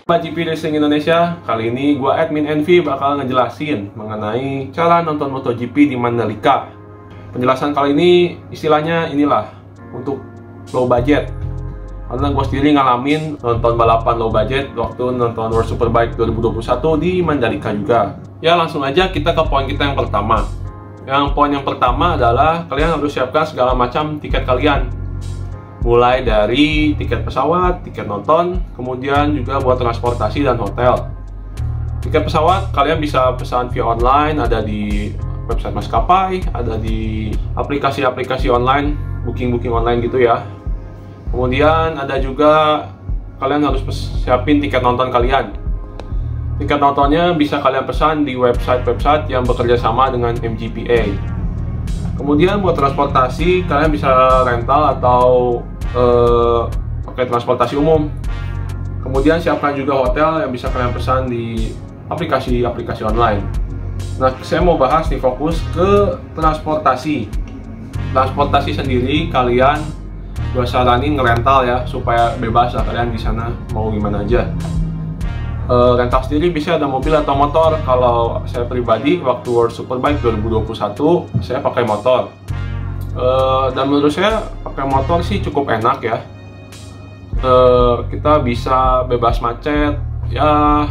GP Racing Indonesia, kali ini gue admin Envy bakal ngejelasin mengenai cara nonton MotoGP di Mandalika. Penjelasan kali ini istilahnya inilah untuk low budget, karena gue sendiri ngalamin nonton balapan low budget waktu nonton World Superbike 2021 di Mandalika juga. Ya langsung aja kita ke poin kita yang pertama. Poin yang pertama adalah kalian harus siapkan segala macam tiket kalian, mulai dari tiket pesawat, tiket nonton, kemudian juga buat transportasi dan hotel. Tiket pesawat kalian bisa pesan via online, ada di website maskapai, ada di aplikasi-aplikasi online, booking online gitu ya. Kemudian ada juga kalian harus siapin tiket nonton kalian. Tiket nontonnya bisa kalian pesan di website-website yang bekerja sama dengan MGPA. Kemudian buat transportasi kalian bisa rental atau pakai transportasi umum. Kemudian siapkan juga hotel yang bisa kalian pesan di aplikasi-aplikasi online. Nah, saya mau bahas nih fokus ke transportasi. Transportasi sendiri kalian gue saranin ngerental ya, supaya bebas lah kalian di sana mau gimana aja. Rental sendiri bisa ada mobil atau motor. Kalau saya pribadi waktu World Superbike 2021 saya pakai motor. Dan menurut saya pakai motor sih cukup enak ya. Kita bisa bebas macet, ya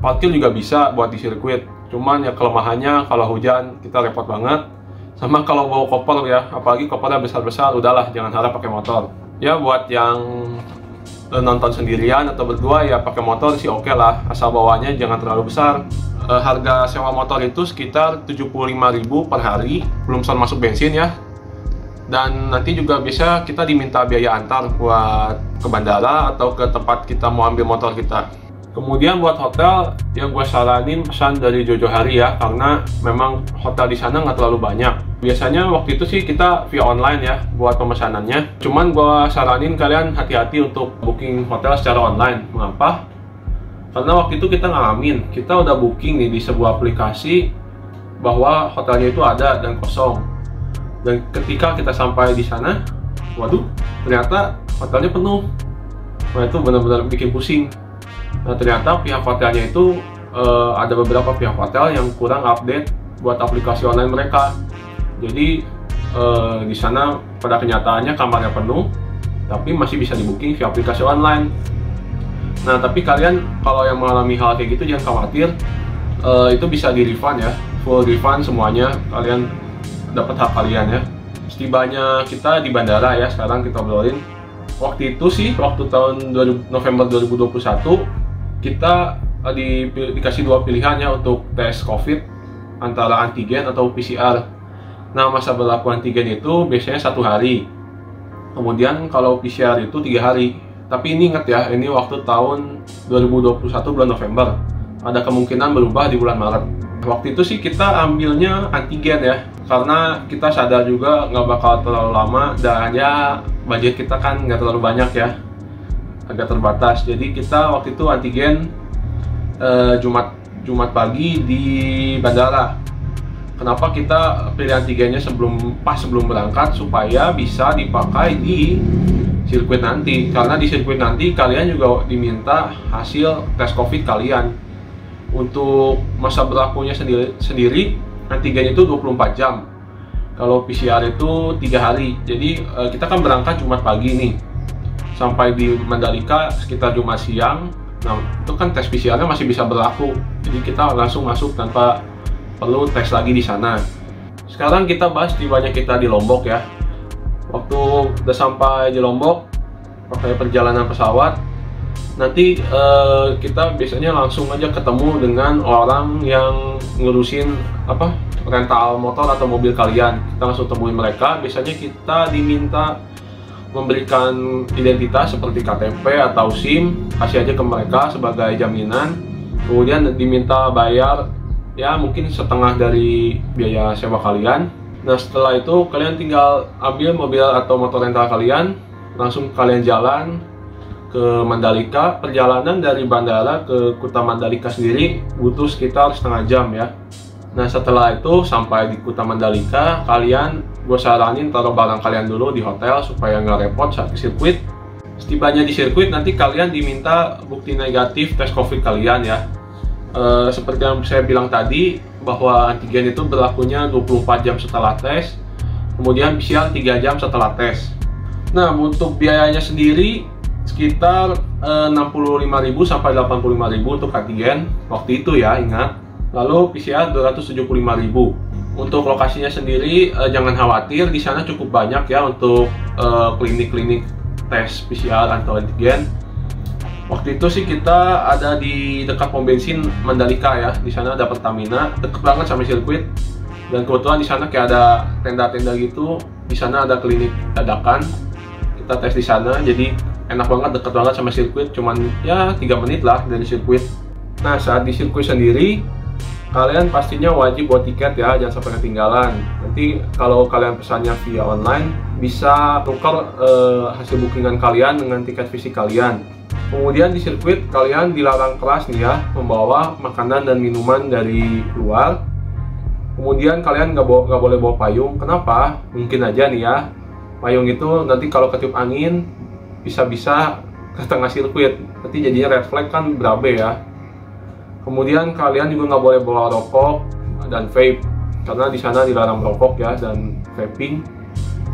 parkir juga bisa buat di sirkuit. Cuman ya kelemahannya kalau hujan kita repot banget. Sama kalau bawa koper ya, apalagi kopernya besar-besar, udahlah jangan harap pakai motor. Ya buat yang nonton sendirian atau berdua ya pakai motor sih oke lah, asal bawanya jangan terlalu besar. Harga sewa motor itu sekitar 75.000 per hari, belum soal masuk bensin ya. Dan nanti juga bisa kita diminta biaya antar buat ke bandara atau ke tempat kita mau ambil motor kita. Kemudian buat hotel, ya gue saranin pesan dari Jojo Hari ya, karena memang hotel di sana nggak terlalu banyak. Biasanya waktu itu sih kita via online ya buat pemesanannya. Cuman gue saranin kalian hati-hati untuk booking hotel secara online. Mengapa? Karena waktu itu kita ngalamin, kita udah booking nih di sebuah aplikasi bahwa hotelnya itu ada dan kosong. Dan ketika kita sampai di sana, waduh, ternyata hotelnya penuh. Nah itu benar-benar bikin pusing. Nah ternyata pihak hotelnya itu ada beberapa pihak hotel yang kurang update buat aplikasi online mereka. Jadi di sana pada kenyataannya kamarnya penuh, tapi masih bisa di booking via aplikasi online. Nah tapi kalian kalau yang mengalami hal kayak gitu jangan khawatir, itu bisa di refund ya, full refund semuanya, kalian dapat hak kalian ya. Setibanya kita di bandara ya, sekarang kita obrolin. Waktu itu sih, waktu tahun November 2021 kita dikasih dua pilihan ya untuk tes COVID, antara antigen atau PCR. Nah masa berlaku antigen itu biasanya 1 hari, kemudian kalau PCR itu 3 hari. Tapi ini ingat ya, ini waktu tahun 2021 bulan November, ada kemungkinan berubah di bulan Maret. Waktu itu sih kita ambilnya antigen ya, karena kita sadar juga nggak bakal terlalu lama, dan ya budget kita kan nggak terlalu banyak ya, agak terbatas. Jadi kita waktu itu antigen Jumat pagi di bandara. Kenapa kita pilih antigennya pas sebelum berangkat, supaya bisa dipakai di sirkuit nanti. Karena di sirkuit nanti kalian juga diminta hasil tes COVID kalian. Untuk masa berlakunya sendiri antigen itu 24 jam. Kalau PCR itu 3 hari. Jadi kita kan berangkat Jumat pagi nih, sampai di Mandalika sekitar Jumat siang. Nah itu kan tes PCR-nya masih bisa berlaku, jadi kita langsung masuk tanpa perlu tes lagi di sana. Sekarang kita bahas tibanya kita di Lombok ya. Waktu udah sampai di Lombok, pakai perjalanan pesawat, nanti kita biasanya langsung aja ketemu dengan orang yang ngurusin rental motor atau mobil kalian. Kita langsung temuin mereka. Biasanya kita diminta memberikan identitas seperti KTP atau SIM, kasih aja ke mereka sebagai jaminan. Kemudian diminta bayar ya mungkin setengah dari biaya sewa kalian. Nah setelah itu kalian tinggal ambil mobil atau motor rental kalian, langsung kalian jalan ke Mandalika. Perjalanan dari bandara ke Kuta Mandalika sendiri butuh sekitar setengah jam ya. Nah setelah itu sampai di Kuta Mandalika, gue saranin taruh barang kalian dulu di hotel supaya nggak repot saat ke sirkuit. Setibanya di sirkuit nanti kalian diminta bukti negatif tes COVID kalian ya. Seperti yang saya bilang tadi, bahwa antigen itu berlakunya 24 jam setelah tes, kemudian PCR 3 jam setelah tes. Nah, untuk biayanya sendiri sekitar 65.000 sampai 85.000 untuk antigen waktu itu ya, ingat. Lalu PCR 275.000. Untuk lokasinya sendiri jangan khawatir, di sana cukup banyak ya untuk klinik-klinik tes PCR atau antigen. Waktu itu sih kita ada di dekat pom bensin Mandalika ya. Di sana ada Pertamina, deket banget sama sirkuit. Dan kebetulan di sana kayak ada tenda-tenda gitu. Di sana ada klinik dadakan. Kita tes di sana, jadi enak banget, deket banget sama sirkuit. Cuman ya 3 menit lah dari sirkuit. Nah, saat di sirkuit sendiri, kalian pastinya wajib bawa tiket ya, jangan sampai ketinggalan. Nanti kalau kalian pesannya via online, bisa tukar hasil bookingan kalian dengan tiket fisik kalian. Kemudian di sirkuit kalian dilarang keras nih ya, membawa makanan dan minuman dari luar. Kemudian kalian nggak boleh bawa payung. Kenapa? Mungkin aja nih ya, payung itu nanti kalau ketiup angin bisa-bisa ke tengah sirkuit. Nanti jadinya red flag kan berabe ya. Kemudian kalian juga nggak boleh bawa rokok dan vape, karena di sana dilarang merokok ya dan vaping.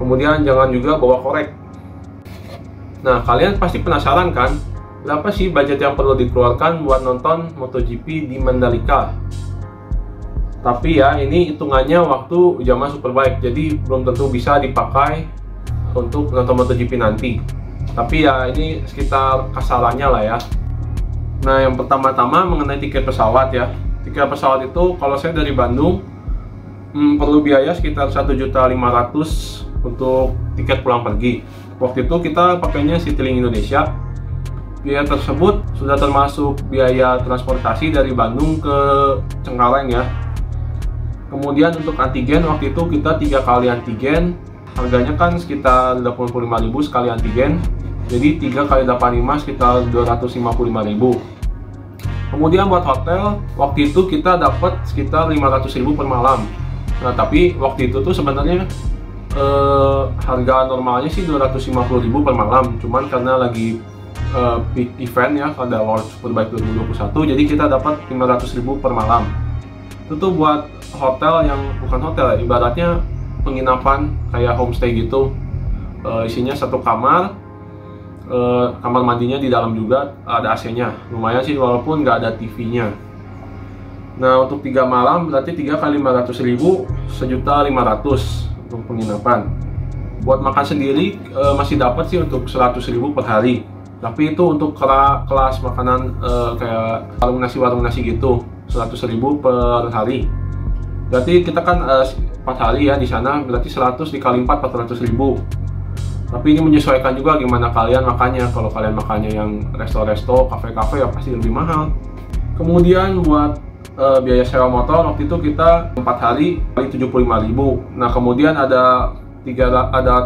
Kemudian jangan juga bawa korek. Nah, kalian pasti penasaran kan, berapa sih budget yang perlu dikeluarkan buat nonton MotoGP di Mandalika? Tapi ya, ini hitungannya waktu zaman Superbike, jadi belum tentu bisa dipakai untuk nonton MotoGP nanti. Tapi ya, ini sekitar kasarannya lah ya. Nah, yang pertama-tama mengenai tiket pesawat ya. Tiket pesawat itu kalau saya dari Bandung perlu biaya sekitar 1.500.000 untuk tiket pulang pergi. Waktu itu kita pakainya Citylink Indonesia. Biaya tersebut sudah termasuk biaya transportasi dari Bandung ke Cengkareng ya. Kemudian untuk antigen, waktu itu kita 3 kali antigen. Harganya kan sekitar 85.000 sekali antigen. Jadi 3 kali 85 sekitar 255.000. Kemudian buat hotel, waktu itu kita dapat sekitar 500.000 per malam. Nah, tapi waktu itu tuh sebenarnya harga normalnya sih 250.000 per malam. Cuman karena lagi big event ya, ada World Superbike 2021, jadi kita dapat 500.000 per malam. Itu tuh buat hotel yang bukan hotel ya, ibaratnya penginapan kayak homestay gitu. Isinya 1 kamar, kamar mandinya di dalam juga, ada AC-nya. Lumayan sih walaupun nggak ada TV-nya. Nah, untuk 3 malam berarti 3 kali 500.000, 1.500.000 untuk penginapan. Buat makan sendiri masih dapat sih untuk 100.000 per hari. Tapi itu untuk kelas makanan kayak warung nasi gitu, 100.000 per hari. Berarti kita kan 4 hari ya di sana, berarti 100 dikali 4, 400.000. Tapi ini menyesuaikan juga gimana kalian makannya. Kalau kalian makannya yang resto-resto, kafe-kafe ya pasti lebih mahal. Kemudian buat biaya sewa motor waktu itu kita 4 hari kali 75.000. Nah, kemudian ada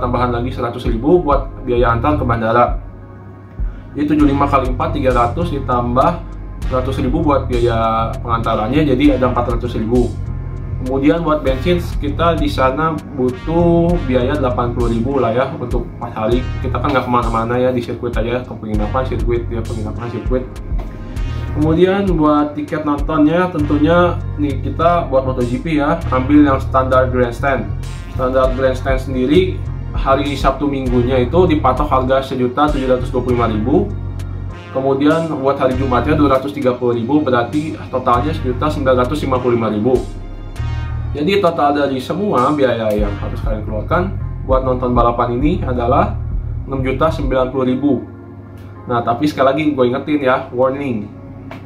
tambahan lagi 100.000 buat biaya antar ke bandara. Jadi 75 kali 4 300 ditambah 100.000 buat biaya pengantarannya, jadi ada 400.000. Kemudian buat bensin kita di sana butuh biaya 80.000 lah ya untuk 4 hari. Kita kan nggak kemana-mana ya, di sirkuit aja, ke penginapan sirkuit ya, penginapan sirkuit. Kemudian buat tiket nontonnya tentunya nih kita buat MotoGP ya, ambil yang standar grandstand. Standar grandstand sendiri hari Sabtu Minggunya itu dipatok harga 1.725.000. Kemudian buat hari Jumatnya 230.000, berarti totalnya 1.955.000. Jadi total dari semua biaya yang harus kalian keluarkan buat nonton balapan ini adalah 6.090.000. Nah, tapi sekali lagi gue ingetin ya, warning.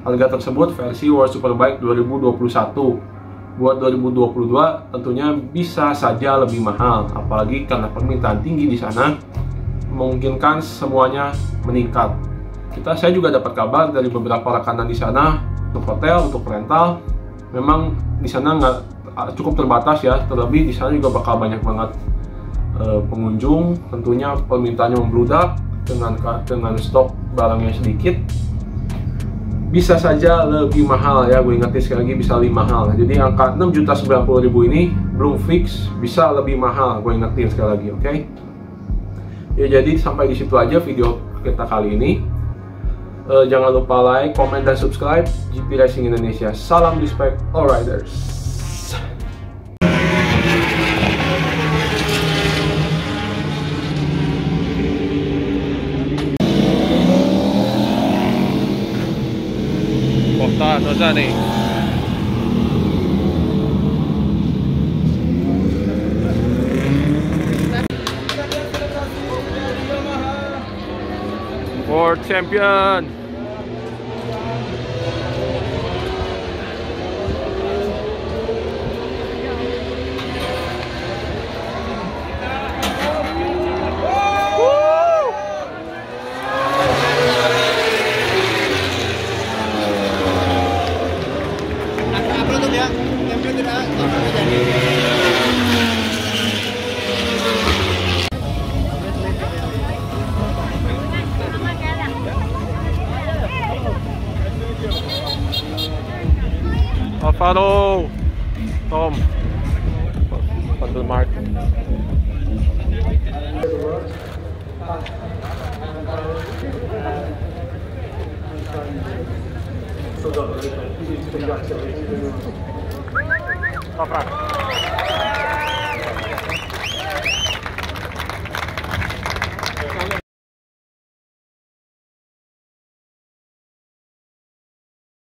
Harga tersebut versi World Superbike 2021. Buat 2022 tentunya bisa saja lebih mahal, apalagi karena permintaan tinggi di sana memungkinkan semuanya meningkat. Saya juga dapat kabar dari beberapa rekanan di sana untuk hotel, untuk rental, memang di sana nggak cukup terbatas ya, terlebih di sana juga bakal banyak banget pengunjung. Tentunya permintaannya membludak dengan stok barangnya sedikit, bisa saja lebih mahal ya. Gue ingetin sekali lagi, bisa lebih mahal. Jadi angka 6.090.000 ini belum fix, bisa lebih mahal. Gue ingetin sekali lagi, oke? Ya, jadi sampai di situ aja video kita kali ini. Jangan lupa like, comment, dan subscribe GP Racing Indonesia. Salam respect all riders. Kota nih. World Champion. Alvaro, Tom, Mark. Toprak.